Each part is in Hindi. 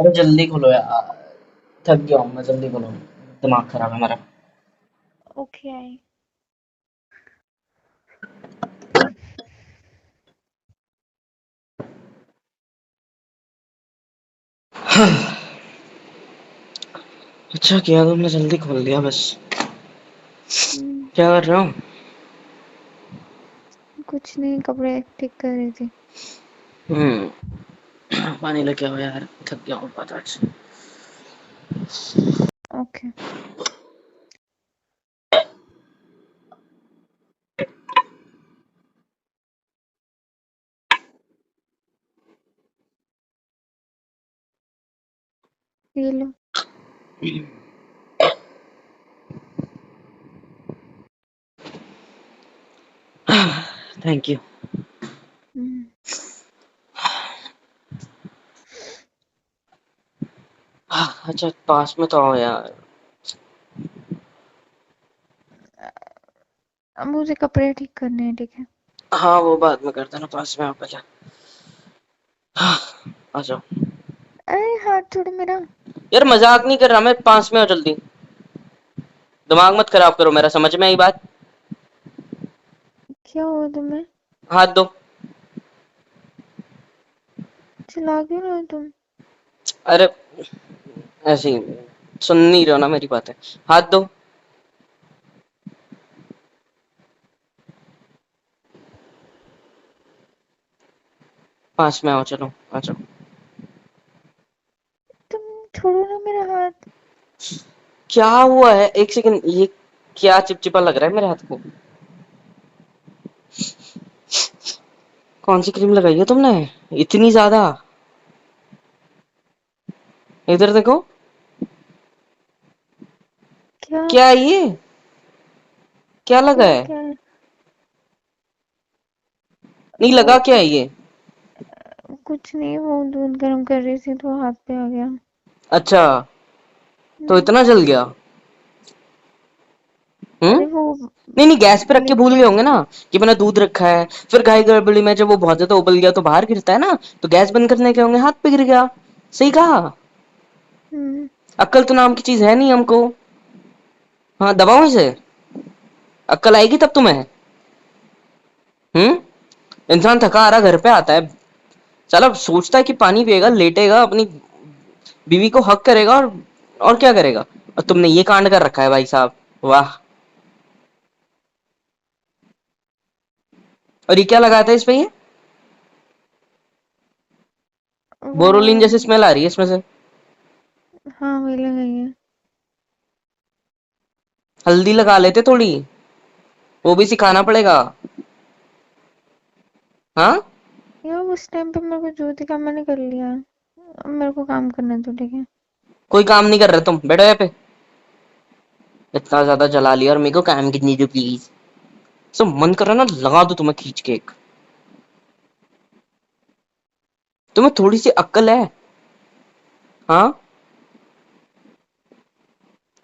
अरे जल्दी खोलो यार, थक गया हूँ मैं, जल्दी खोलो, दिमाग खराब है मेरा। Okay I. अच्छा किया तुमने जल्दी खोल दिया बस। हम्म, क्या कर रहे हो? कुछ नहीं, कपड़े ठीक कर रही थी। पानी लेके आओ यार, थक गया हूँ पता आज। ओके। ये लो। Thank you. हम्म, अच्छा पास में तो आओ यार। अब मुझे कपड़े ठीक करने हैं, ठीक है। हाँ वो बाद में करते ना, पास में आओ पहले। आ जाओ। अरे हाथ छोड़ो मेरा। यार मजाक नहीं कर रहा मैं, पास में आओ जल्दी। दिमाग मत खराब करो मेरा, समझ में आई बात? क्या हुआ तुम्हें? हाथ दो। चिल्ला क्यों रहे हो तुम? अरे ऐसे ही, सुन नहीं रहे हो ना मेरी बातें। हाथ दो। पास में आओ, चलो आ जाओ। तुम छोड़ो ना मेरा हाथ। क्या हुआ है, एक सेकंड, ये क्या चिपचिपा लग रहा है मेरे हाथ को? कौन सी क्रीम लगाई है तुमने इतनी ज्यादा? इधर देखो। क्या? क्या है ये? क्या लगा क्या है? क्या है? नहीं वो लगा, क्या है ये? कुछ नहीं, वो दूध गर्म कर रही थी तो हाथ पे आ गया। अच्छा, तो हम्म, इतना जल गया? अरे हम्म। वो नहीं नहीं, गैस पे रख के भूल गए लिक्विड। होंगे ना कि मैंने दूध रखा है, फिर घाई गड़बड़ी में जब वो बहुत ज्यादा उबल गया तो बाहर गिरता है ना, तो गैस बंद करने के होंगे, हाथ पे गिर गया। सही कहा। हम्म, अक्ल तो नाम की चीज है नहीं हमको। हाँ दबाओ इसे, अक्ल आएगी तब तुम्हें। इंसान थका हारा घर पे आता है, साला सोचता है कि पानी पिएगा, लेटेगा, अपनी बीवी को हक करेगा, और क्या करेगा। और तुमने ये कांड कर रखा है भाई साहब। वाह। और ये क्या लगाता है इस पे ये? वो बोरोलिन जैसी स्मेल आ रही है इसमें से। हाँ वही लगाई है। हल्दी लगा लेते थोड़ी, वो भी सिखाना पड़ेगा। हाँ। यार उस टाइम पे मेरे को जो दिखा मैंने कर लिया। अब मेरे को काम करना है तो ठीक है। कोई काम नहीं कर रहे तुम, बैठो यहाँ पे। इतना ज्यादा जला लिया और मेरे को काम की दो प्लीज। सो मन कर रहा है ना, लगा दो तुम्हें खींच के एक। तुम्हें थोड़ी सी अक्ल है? हाँ।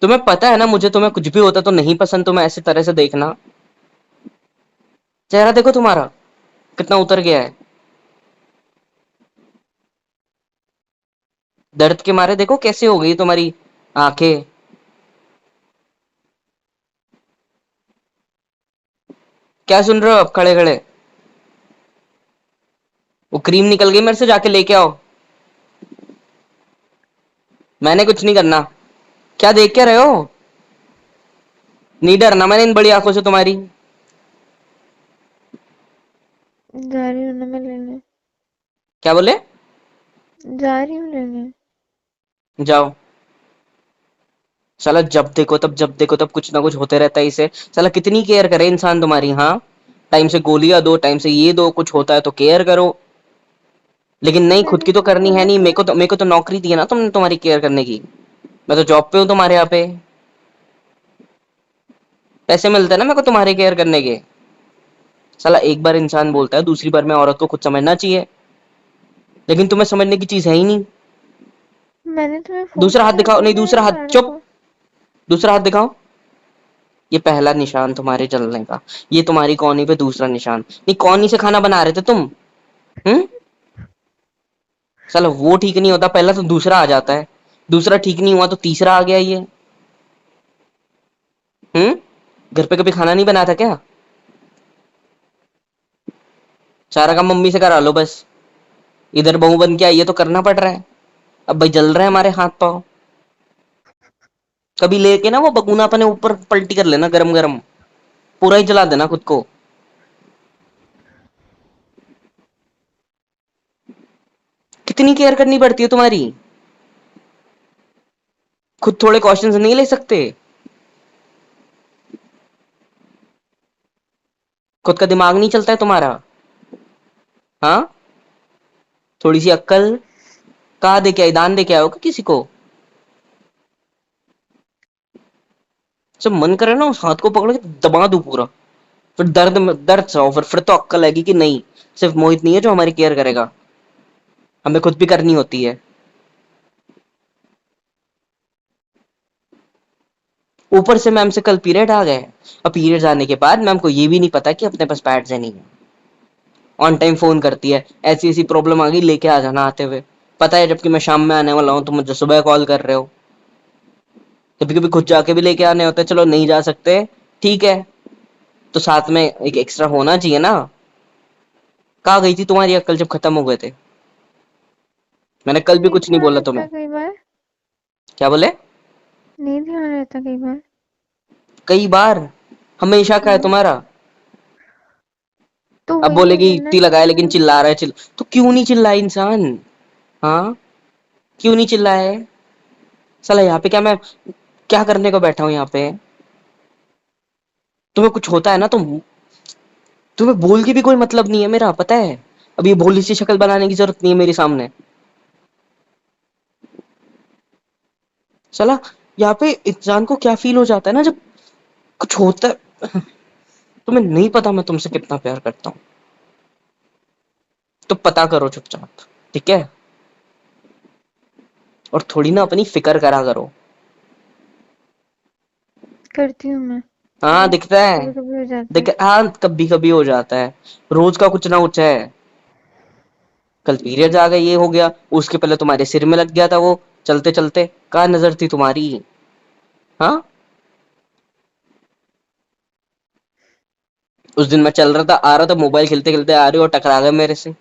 तुम्हें पता है ना, मुझे तुम्हें कुछ भी होता तो नहीं पसंद तुम्हें ऐसे तरह से देखना। चेहरा देखो तुम्हारा कितना उतर गया है, दर्द के मारे देखो कैसे हो गई तुम्हारी आंखें। क्या सुन रहे हो अब खड़े खड़े? वो क्रीम निकल गई मेरे से, जाके लेके आओ। मैंने कुछ नहीं करना। क्या देख के रहे हो? नहीं डरना मैंने इन बड़ी आंखों से तुम्हारी। जा रही हूँ ना मैं लेने। क्या बोले? जा रही हूँ लेने। जाओ। साला जब देखो तब कुछ ना कुछ होते रहता है इसे। साला कितनी केयर करे इंसान तुम्हारी, हाँ। टाइम से गोलियां दो, टाइम से ये दो, कुछ होता है तो केयर करो। लेकिन नहीं, खुद मैंने की तो तुम्हें करनी है बोला नहीं, था। मेरे को तो नौकरी दी है ना तुमने तुम्हारी केयर करने की। मैं तो जॉब पे हूँ तुम्हारे यहाँ पे, पैसे मिलते हैं ना मेरे को तुम्हारे केयर करने के। साला एक बार इंसान बोलता है, दूसरी बार में औरत को खुद समझना चाहिए, लेकिन तुम्हें समझने की चीज है ही नहीं। मैंने तुम्हें फोर्स दूसरा हाथ किया दिखाओ, था नहीं मेरे दूसरा हाथ, मारने चुप। को। दूसरा हाथ दिखाओ। ये पहला निशान तुम्हारे जलने का। ये तुम्हारी कौनी पे दूसरा निशान। नहीं, कौनी से खाना बना रहे थे तुम? हम्म। साला वो ठीक नहीं होता पहला तो दूसरा आ जाता है, दूसरा ठीक नहीं हुआ तो तीसरा आ गया ये। हम्म। घर पे कभी खाना नहीं बना था क्या? सारा काम मम्मी से करा लो बस। इधर बहू बन के आई है तो करना पड़ रहा है। अब भाई जल रहे हैं हमारे हाथ पाँव। कभी लेके ना वो बगुना अपने ऊपर पलटी कर लेना गरम गरम, पूरा ही जला देना खुद को। कितनी केयर करनी पड़ती है तुम्हारी, खुद थोड़े कॉशंस नहीं ले सकते? खुद का दिमाग नहीं चलता है तुम्हारा? हाँ। थोड़ी सी अक्ल कहाँ दे के आई, दान दे के आओ क्या किसी को? जब मन करे ना उस हाथ को पकड़ के दबा दू पूरा, फिर दर्द में दर्द से फिर तो अक्ल आएगी कि नहीं, सिर्फ मोहित नहीं है जो हमारी केयर करेगा, हमें खुद भी करनी होती है। ऊपर से मैम से कल पीरियड आ गए, और पीरियड आने के बाद मैम को ये भी नहीं पता कि अपने पास पैड्स है नहीं है। ऑन टाइम फोन करती है, ऐसी ऐसी प्रॉब्लम आ गई लेके आ जाना आते हुए। पता है जबकि मैं शाम में आने वाला हूँ, तुम मुझे सुबह कॉल कर रहे हो। कभी कभी खुद जाके भी लेके आने होते हैं, चलो नहीं जा सकते ठीक है, तो साथ में एक एक्स्ट्रा होना चाहिए ना। कहाँ गई थी तुम्हारी अक्ल जब खत्म हो गए थे? मैंने कल भी नहीं कुछ नहीं ध्यान बोला रहता तुम्हें। कई बार। क्या बोले? नहीं ध्यान रहता कई बार। कई बार? हमेशा का है हाँ, तुम्हारा। तो अब वही बोलेगी है ना इतनी लगाए लेकिन चिल्ला रहा है, तो क्यों नहीं चिल्लाए इंसान? हाँ, क्यों नहीं चिल्लाए? साला यहाँ पे क्या मैं क्या करने को बैठा हूँ यहाँ पे? तुम्हें कुछ होता है ना तो तुम्हें बोल के भी कोई मतलब नहीं है मेरा, पता है। अब ये भोली सी शक्ल बनाने की जरूरत नहीं है मेरे सामने। साला यहाँ पे इंसान को क्या फील हो जाता है ना जब कुछ होता है। तुम्हें नहीं पता मैं तुमसे कितना प्यार करता हूँ, तो पता करो चुपचाप, ठीक है? और थोड़ी ना अपनी फिक्र करा करो। करती हूँ मैं। हाँ दिखता है। कभी कभी हो जाता देख है। हाँ कभी कभी हो जाता है, रोज का कुछ ना कुछ है। कल पीरियड्स आ गए, ये हो गया, उसके पहले तुम्हारे सिर में लग गया था वो, चलते चलते कहाँ नजर थी तुम्हारी? हाँ। उस दिन मैं चल रहा था, आ रहा था, मोबाइल खेलते खेलते आ रही हो, टकरा गए मेरे से,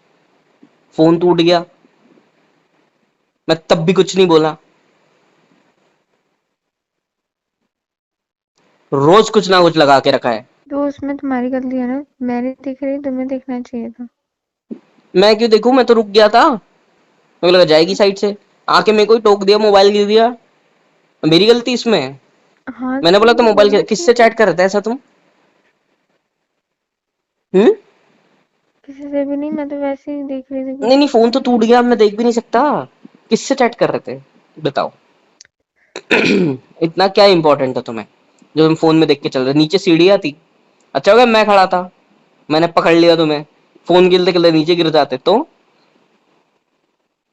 फोन टूट गया। मैं तब भी कुछ नहीं बोला। रोज कुछ ना कुछ लगा के रखा है। तो उसमें तुम्हारी गलती है ना, मैं नहीं दिख रही, तुम्हें देखना चाहिए था। मैं क्यों देखूं, मैं तो रुक गया था, मुझे लगा जाएगी साइड से, आके मेरे को ही टोक दिया, मोबाइल गिर दिया। मेरी गलती इसमें? हाँ, मैंने बोला तो तुमको मोबाइल बोलना चाहिए किससे था। चैट कर रहे थे ऐसा तुम? हम्म। किसी से भी नहीं, मैं तो वैसे ही देख रही थी नहीं कुछ। नहीं, फोन तो टूट गया, मैं देख भी नहीं सकता। किससे चैट कर रहे थे बताओ? इतना क्या इंपॉर्टेंट है तुम्हें जो तुम फोन में देख के चल रहे? नीचे सीढ़ियां थी, अच्छा हो गया मैं खड़ा था, मैंने पकड़ लिया तुम्हें। फोन गिरते गिरते नीचे गिर जाते तो,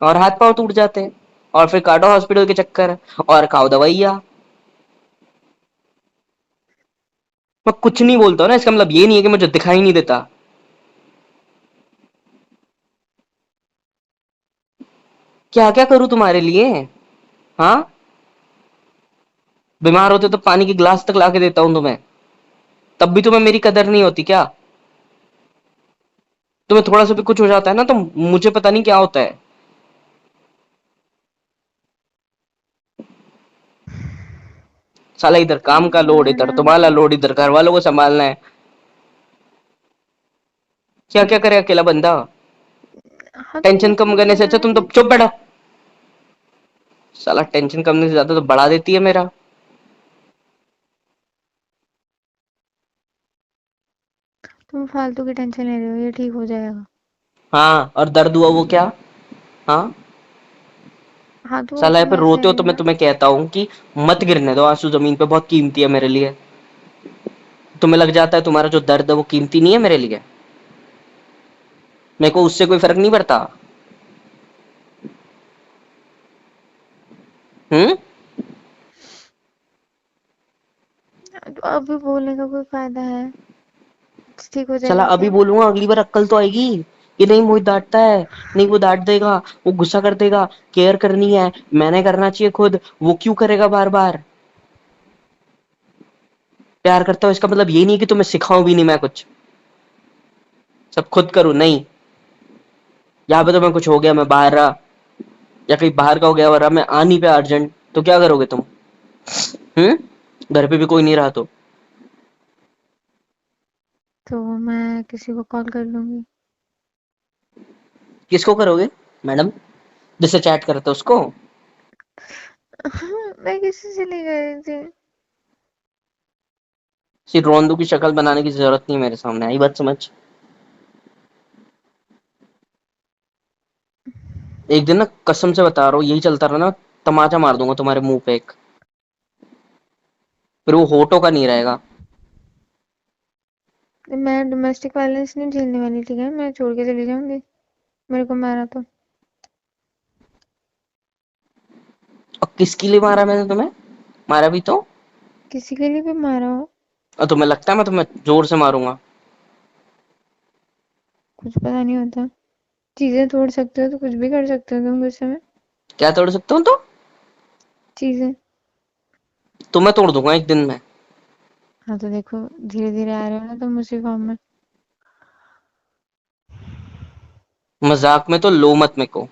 और हाथ पांव टूट जाते, और फिर काटो हॉस्पिटल के चक्कर, और खाओ दवाइया। मैं कुछ नहीं बोलता हूँ ना, इसका मतलब ये नहीं है कि मुझे दिखाई नहीं देता। क्या क्या करूं तुम्हारे लिए? हाँ। बीमार होते तो पानी की गिलास तक लाके देता हूँ तुम्हें, तब भी तुम्हें मेरी कदर नहीं होती क्या? तुम्हें थोड़ा सा भी कुछ हो जाता है ना तो मुझे पता नहीं क्या होता है। साला इधर काम का लोड, इधर तुम्हारा। तुम्हारा लोड, इधर घर वालों को संभालना है। क्या क्या करे अकेला बंदा? हाँ, तो टेंशन कुछ कम नहीं करने से अच्छा करना तुम तो है। चुप बैठो। साला टेंशन करने से ज्यादा तो बढ़ा देती है मेरा। तुम फालतू की टेंशन ले रहे हो, ये ठीक हो जाएगा। हाँ, और दर्द हुआ वो क्या? हाँ। हाँ, तो साला यहाँ पे वैसे रोते हो तो मैं रहेगा। तुम्हें कहता हूँ कि मत गिरने दो आंसू जमीन पे, बहुत कीमती है मेरे लिए। तुम्हें लग जाता है तुम्हारा जो दर्द है वो कीमती नहीं है मेरे लिए? मेरे को उससे कोई फर्क नहीं पड़ता। हम्म। तो अभी बोलने का कोई फायदा है? ठीक हो साला जाएगा अभी क्या? बोलूंगा, अगली बार अक्ल तो आएगी कि नहीं मोहित डांटता है, नहीं वो डांट देगा, वो गुस्सा कर देगा, केयर करनी है, मैंने करना चाहिए खुद, वो क्यों करेगा बार बार। प्यार करता हूँ इसका मतलब ये नहीं कि तुम्हें सिखाऊं भी नहीं मैं कुछ, सब खुद करूँ, नहीं। यहाँ पे तो मैं कुछ हो गया, मैं बाहर रहा या कहीं बाहर का हो गया वरना मैं आ नहीं पे अर्जेंट, तो क्या करोगे तुम? हम्म, घर पे भी कोई नहीं रहा तो तो मैं किसी को कॉल कर लूंगी। किसको करोगे मैडम, जिससे चैट करते हो उसको? मैं किसी से नहीं कर रही थी। सिर्फ रोंदू की शक्ल बनाने की जरूरत नहीं है मेरे सामने, आई बात समझ। एक दिन ना कसम से बता रहा हूँ, यही चलता रहा ना, तमाचा मार दूंगा तुम्हारे मुंह पे एक, फिर वो होठों का नहीं रहेगा। मैं डोमेस्टिक वायलेंस नहीं झेलने वाली, ठीक है? मैं छोड़ के चली जाऊंगी मेरे को मारा तो। और किसके लिए मारा मैंने तुम्हें? मारा भी तो। किसी के लिए भी मारा हो। और तुम्हें लगता है मैं तुम्हें जोर से मारूंगा? कुछ पता नहीं होता। चीजें तोड़ सकते हो तो कुछ भी कर सकते हो तुम गुस्से में। क्या तोड़ सकता हूँ तो? चीजें। तुम्हें तोड़ दूंगा एक दिन में। हाँ तो देखो, धीरे धीरे आ रहे हो ना तुम उसी फॉर्म में। मजाक में तो लो मत मेरे को।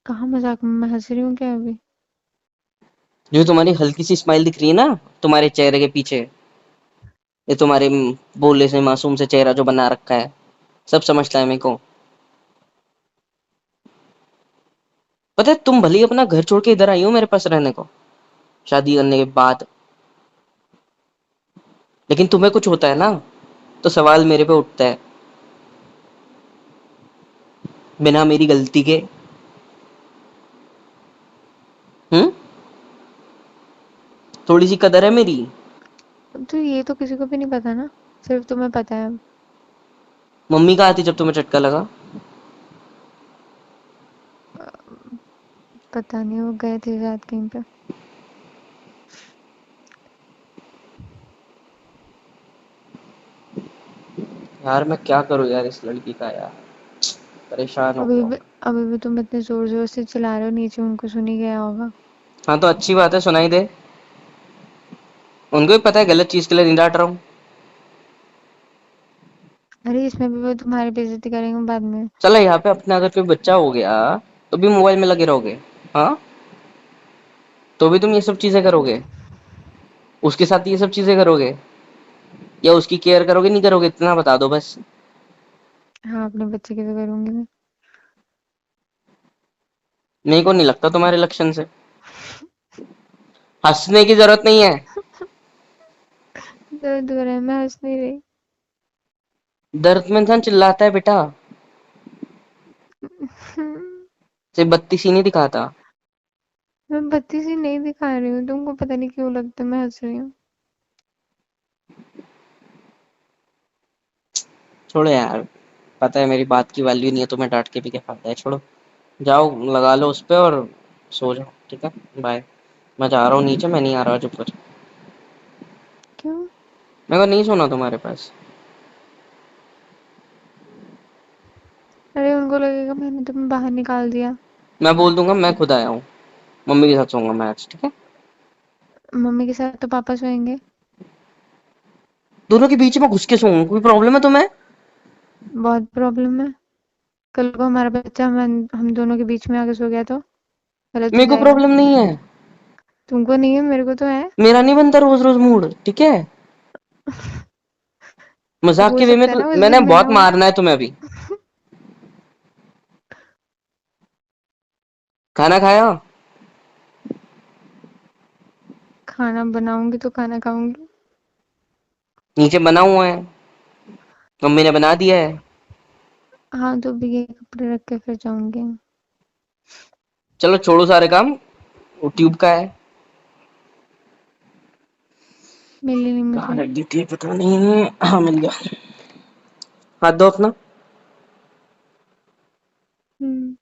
कहाँ मजाक में, मैं हंस रही हूँ क्या अभी? जो तुम्हारी हल्की सी स्माइल दिख रही है ना तुम्हारे चेहरे के पीछे, ये तुम्हारे भोले से मासूम से चेहरा जो बना रखा है, सब समझता है मेरे को। पता है तुम भले ही अपना घर छोड़ के इधर आई हो मेरे पास रहने को, शादी करने के बाद, लेकिन तुम्हें कुछ होता है ना तो सवाल मेरे पे उठता है, बिना मेरी गलती के। हम्म, थोड़ी सी कदर है मेरी। तो ये तो किसी को भी नहीं पता ना, सिर्फ तुम्हें पता है अब। मम्मी कहाँ थी जब तुम्हें झटका लगा? पता नहीं, वो गए थे शायद कहीं पे। यार मैं क्या करूँ यार इस लड़की का यार, परेशान हो अभी गया हूँ। भी अभी भी तुम इतने जोर जोर से चिल्ला रहे हो, नीचे उनको सुन ही गया होगा। हाँ तो अच्छी बात है, सुनाई दे, उनको भी पता है गलत चीज के लिए नहीं डांट रहा हूँ। अरे इसमें भी वो तुम्हारी बेइज्जती करेंगे बाद में। चलो यहाँ पे अपना अगर कोई बच्चा हो गया तो भी मोबाइल में लगे रहोगे? हाँ, तो भी तुम ये सब चीजें करोगे, उसके साथ ये सब चीजें करोगे, या उसकी केयर करोगे नहीं करोगे, इतना बता दो बस। हाँ, अपने बच्चे की तो करूंगी मैं। मेरे को नहीं लगता तुम्हारे लक्षण से, हंसने की जरूरत नहीं है। दर्द हो रहा है, मैं हंस नहीं रही। दर्द में इंसान चिल्लाता है बेटा, सिर्फ बत्ती सी नहीं दिखाता। मैं बत्तीस ही नहीं दिखा रही हूँ, तुमको पता नहीं क्यों लगता है मैं हंस रही हूँ। छोड़ो यार, पता है मेरी बात की वैल्यू नहीं है, तुम्हें डांट के भी क्या फायदा है, छोड़ो। जाओ लगा लो उस पे और सो जाओ, ठीक है, बाय। मैं जा रहा हूँ नीचे, मैं नहीं आ रहा, चुप कर। क्यों? मेरे को नहीं सोना तुम्हारे पास। अरे उनको लगेगा मैंने तुम्हें बाहर निकाल दिया। मैं बोल दूंगा मैं खुद आया हूँ, मम्मी के साथ सोऊंगा मैं आज, ठीक है। मम्मी के साथ तो पापा सोएंगे। दोनों के बीच में घुस के सोऊंगा, कोई प्रॉब्लम है तुम्हें? बहुत प्रॉब्लम है। कल को हमारा बच्चा हम दोनों के बीच में आके सो गया तो गलत मेरे हो को जाएगा। प्रॉब्लम नहीं है, तुमको नहीं है, मेरे को तो है। मेरा नहीं बनता रोज रोज मूड, ठीक है। तो मजाक हो के वे में सकता है ना उस मैंने दिन मेरा बहुत हो। मारना है तुम्हें अभी। खाना खाया? खाना बनाऊंगी तो खाना खाऊंगी। नीचे बना हुआ है, मम्मी ने बना दिया है। हाँ तो भीगे कपड़े रख के फिर जाऊंगी। चलो छोड़ो सारे काम, वो ट्यूब का है, मिली नहीं कहाँ मुझे। रख दी थी पता नहीं, हाँ मिल गया। हाथ दो अपना। हम्म।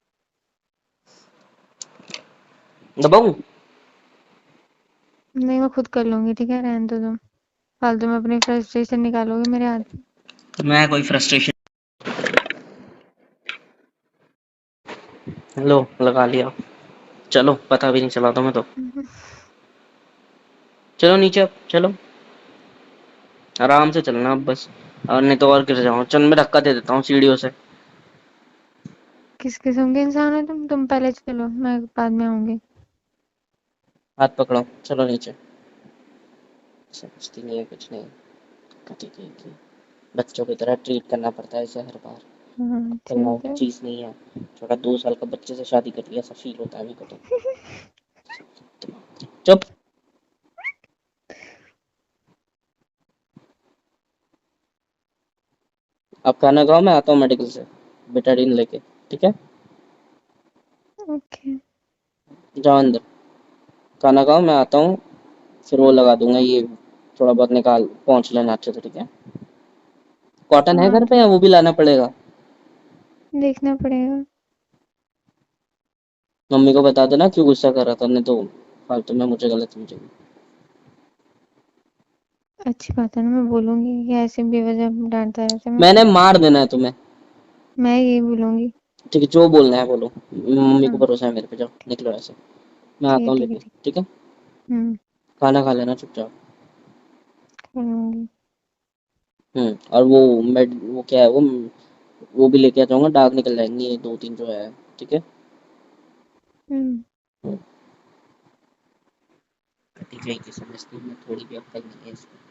दबाऊं? नहीं, मैं खुद कर लूंगी, ठीक है? रहने दो तुम। फालतू में अपनी फ्रस्ट्रेशन निकालोगे मेरे हाथ पे। मैं कोई फ्रस्ट्रेशन लो लगा लिया। चलो पता भी नहीं चला तुम्हें तो। चलो नीचे अब, चलो आराम से चलना अब बस। और नहीं तो और गिर जाऊँ, चल मैं धक्का दे देता हूँ सीढ़ियों से। किस किस्म के इंसान हो तुम पहले चलो, मैं बाद में आऊंगी। हाथ पकड़ो, चलो नीचे। समझती नहीं है कुछ नहीं। कटी की बच्चों की तरह ट्रीट करना पड़ता है इसे हर बार। हाँ कमाओ ठीक की है। चीज नहीं है। छोटा 2 साल का बच्चे से शादी कर लिया, ऐसा फील होता है मेरे को तो। चुप। अब खाना खाओ, मैं आता हूँ मेडिकल से बेटाडीन लेके। ठीक है, ओके। जाओ अंदर, खाना खाओ, मैं आता हूँ। फिर वो लगा दूंगा ये, थोड़ा बहुत निकाल पहुंच लेना अच्छे से। ठीक है, कॉटन है हाँ घर पे या ठीक, वो भी लाना पड़ेगा? देखना पड़ेगा। मम्मी को बता देना क्यों गुस्सा कर रहा था, नहीं तो फालतू में मुझे गलत समझेगी। अच्छी बात है ना, मैं बोलूंगी कि ऐसे बेवजह डांटता रहता है मेरे मैंने को। मार देना है तुम्हें। मैं यही बोलूंगी। ठीक है, जो बोलना है बोलो, मम्मी को हाँ भरोसा है मेरे पे, जाओ निकलो ऐसे। मैं ठीक आता है हूँ ठीक है लेके। ठीक। ठीक है, हम्म। खाना खा लेना चुपचाप। करूंगी। और वो क्या है वो भी लेके आ जाऊंगा, दाग निकल जाएंगी ये 2-3 जो है। ठीक है। हम्म। हम्म, कटी जाएगी, समझती हूँ मैं, थोड़ी भी अक्ल नहीं है इसको।